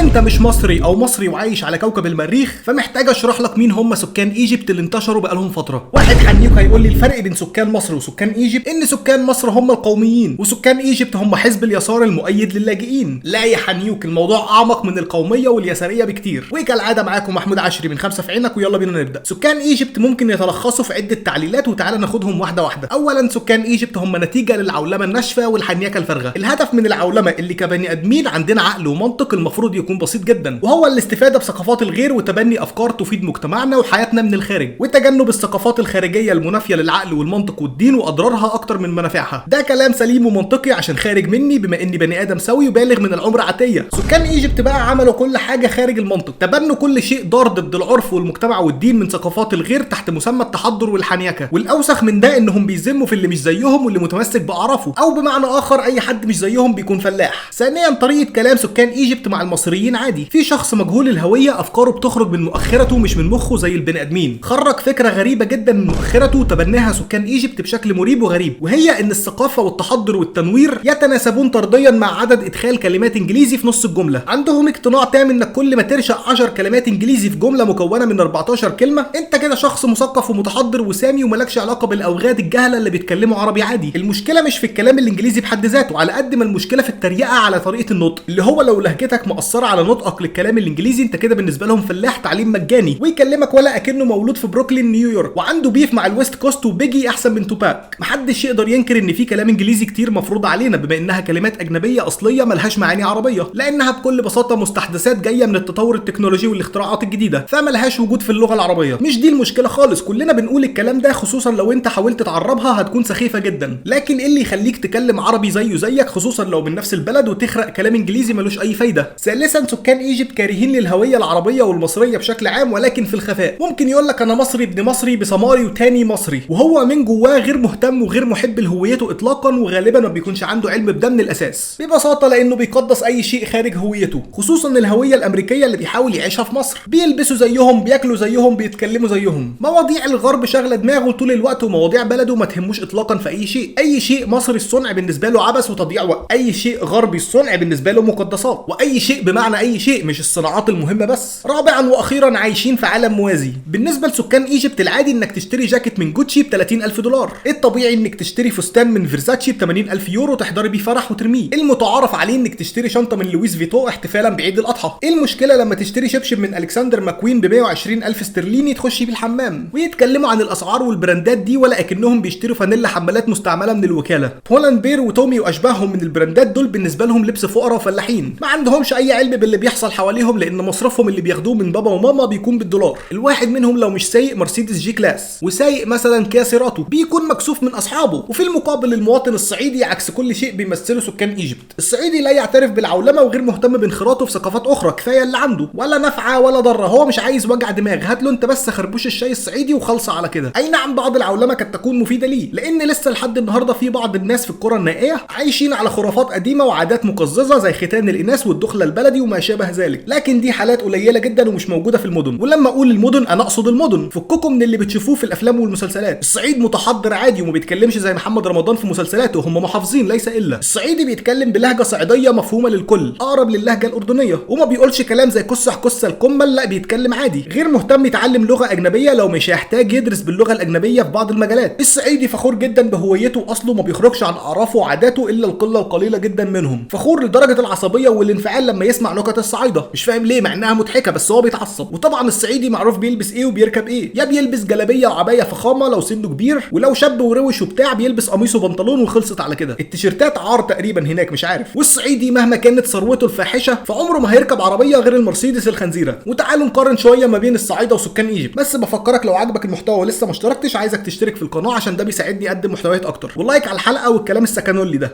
انت مش مصري او مصري وعايش على كوكب المريخ، فمحتاج اشرح لك مين هم سكان ايجيبت اللي انتشروا بقالهم فتره. واحد حنيك هيقول لي الفرق بين سكان مصر وسكان ايجيبت ان سكان مصر هم القوميين وسكان ايجيبت هم حزب اليسار المؤيد للاجئين. لا يا حنيوك، الموضوع اعمق من القوميه واليساريه بكتير. وكالعاده معاكم محمود عشري من 5 في عينك، ويلا بينا نبدا. سكان ايجيبت ممكن يتلخصوا في عده تعليلات، وتعالى ناخدهم واحده واحده. اولا، سكان ايجيبت هم نتيجه للعولمه الناشفه والحنيكه الفارغه. الهدف من العولمه اللي كبني ادمين عندنا عقل ومنطق المفروض يكون بسيط جدا، وهو الاستفاده بثقافات الغير وتبني افكار تفيد مجتمعنا وحياتنا من الخارج، وتجنب الثقافات الخارجيه المنافيه للعقل والمنطق والدين واضرارها اكتر من منافعها. ده كلام سليم ومنطقي عشان خارج مني، بما اني بني ادم سوي وبالغ من العمر عتيه. سكان ايجيبت بقى عملوا كل حاجه خارج المنطق، تبنوا كل شيء ضار ضد العرف والمجتمع والدين من ثقافات الغير تحت مسمى التحضر والحنيكه. والاوسخ من ده انهم بيذموا في اللي مش زيهم واللي متمسك باعرافه، او بمعنى اخر اي حد مش زيهم بيكون فلاح. ثانيا، طريقه كلام سكان ايجيبت مع المصريين عادي. في شخص مجهول الهويه افكاره بتخرج من مؤخرته مش من مخه زي البني ادمين. خرج فكره غريبه جدا من مؤخرته تبناها سكان ايجيبت بشكل مريب وغريب، وهي ان الثقافه والتحضر والتنوير يتناسبون طرديا مع عدد ادخال كلمات انجليزي في نص الجمله. عندهم اقتناع تام انك كل ما ترشق 10 كلمات انجليزي في جمله مكونه من 14 كلمه، انت كده شخص مثقف ومتحضر وسامي وملكش علاقه بالاوغاد الجهله اللي بيتكلموا عربي عادي. المشكله مش في الكلام الانجليزي بحد ذاته، على قد ما المشكله في التريقه على طريقه النطق، اللي هو لو لهجتك مأثره على نطقك للكلام الانجليزي انت كده بالنسبه لهم فلاح تعليم مجاني، ويكلمك ولا اكنه مولود في بروكلين نيويورك وعنده بيف مع الويست كوست وبيجي احسن من توباك. محدش يقدر ينكر ان في كلام انجليزي كتير مفروض علينا بما انها كلمات اجنبيه اصليه ملهاش معاني عربيه، لانها بكل بساطه مستحدثات جايه من التطور التكنولوجي والاختراعات الجديده، فملهاش وجود في اللغه العربيه. مش دي المشكله خالص، كلنا بنقول الكلام ده، خصوصا لو انت حاولت تعربها هتكون سخيفه جدا. لكن ايه اللي يخليك تكلم عربي زيه زيك، خصوصا لو من نفس البلد، وتخرق كلام انجليزي ملوش اي فايده؟ ثالثا، سكان ايجيبت كارهين للهويه العربيه والمصريه بشكل عام، ولكن في الخفاء. ممكن يقول لك انا مصري ابن مصري بسماري وتاني مصري، وهو من جواه غير مهتم وغير محب لهويته اطلاقا، وغالبا ما بيكونش عنده علم بده من الاساس، ببساطه لانه بيقدس اي شيء خارج هويته، خصوصا الهويه الامريكيه اللي بيحاول يعيشها في مصر. بيلبسوا زيهم، بياكلوا زيهم، بيتكلموا زيهم. مواضيع الغرب شاغله دماغه طول الوقت، ومواضيع بلده ما تهموش اطلاقا في اي شيء. اي شيء مصري الصنع بالنسبه له عبث وتضييع وقت، اي شيء غربي الصنع بالنسبه له مقدسات، واي شيء بمعنى اي شيء مش الصناعات المهمه بس. رابعا واخيرا، عايشين في عالم موازي. بالنسبه لسكان ايجيبت العادي انك تشتري جاكيت من جوتشي ب 30,000 دولار، الطبيعي انك تشتري فستان من فيرزاتشي ب 80,000 يورو تحضري بيه فرح وترميه، المتعارف عليه انك تشتري شنطه من لويس فيتو احتفالا بعيد الاضحى. ايه المشكله لما تشتري شبشب من الكسندر ماكوين ب 120,000 استرليني تخشي بيه الحمام؟ ويتكلموا عن الاسعار والبراندات دي ولا اكنهم بيشتروا فانيلا حمالات مستعمله من الوكاله. بولان بير وتومي واشباههم من البراندات دول بالنسبه لهم لبس فقراء وفلاحين، ما عندهمش اي علم باللي بيحصل حواليهم، لان مصرفهم اللي بياخدوه من بابا وماما بيكون بالدولار. الواحد منهم لو مش سايق مرسيدس جي كلاس وسايق مثلا كيا سيراتو بيكون مكسوف من اصحابه. وفي المقابل المواطن الصعيدي عكس كل شيء بيمثله سكان ايجيبت، الصعيدي لا يعترف بالعولمه وغير مهتم بانخراطه في ثقافات اخرى، كفايه اللي عنده، ولا نافعه ولا ضاره، هو مش عايز وجع دماغ، هات له انت بس خربوش الشاي الصعيدي وخلصه على كده. اي نعم، بعض العولمه قد تكون مفيده ليه، لان لسه لحد النهارده في بعض الناس في القرى النائيه عايشين على خرافات قديمه وعادات مقززه زي ختان الاناث والدخله البلدي وما شابه ذلك، لكن دي حالات قليله جدا ومش موجوده في المدن. ولما اقول المدن انا اقصد المدن، فككم من اللي بتشوفوه في الافلام والمسلسلات. الصعيد متحضر عادي وما بيتكلمش زي محمد رمضان في مسلسلاته، هم محافظين ليس الا. الصعيدي بيتكلم بلهجه صعيديه مفهومه للكل، اقرب للهجه الاردنيه، وما بيقولش كلام زي كسح كسه الكمل، لا بيتكلم عادي، غير مهتم يتعلم لغه اجنبيه لو مش هيحتاج يدرس باللغه الاجنبيه في بعض المجالات. الصعيدي فخور جدا بهويته واصله، ما بيخرجش عن اعرافه وعاداته الا القله القليله جدا منهم. فخور لدرجه العصبيه والانفعال لما يسمع نكت الصعايده، مش فاهم ليه مع انها مضحكه بس هو بيتعصب. وطبعا الصعيدي معروف بيلبس ايه وبيركب ايه، يا بيلبس جلابيه وعبايه فخامه لو سنه كبير، ولو شاب وروش وبتاع بيلبس قميص وبنطلون وخلصت على كده. التيشيرتات عار تقريبا هناك مش عارف. والصعيدي مهما كانت ثروته الفاحشه فعمره ما هيركب عربيه غير المرسيدس الخنزيره. وتعالوا نقارن شويه ما بين الصعايده وسكان ايجيبت. بس بفكرك لو عجبك المحتوى ولسه ما اشتركتش، عايزك تشترك في القناه عشان ده بيساعدني اقدم محتويات اكتر، واللايك على الحلقه والكلام السكنولي ده.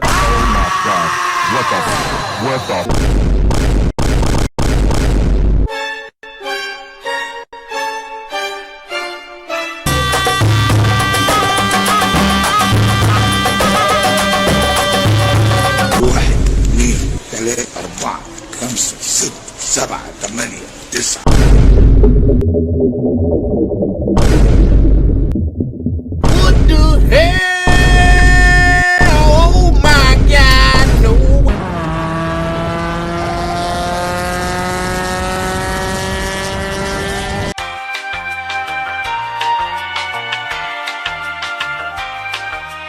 واحد اثنين ثلاثة أربعة خمسة ستة سبعة ثمانية 9.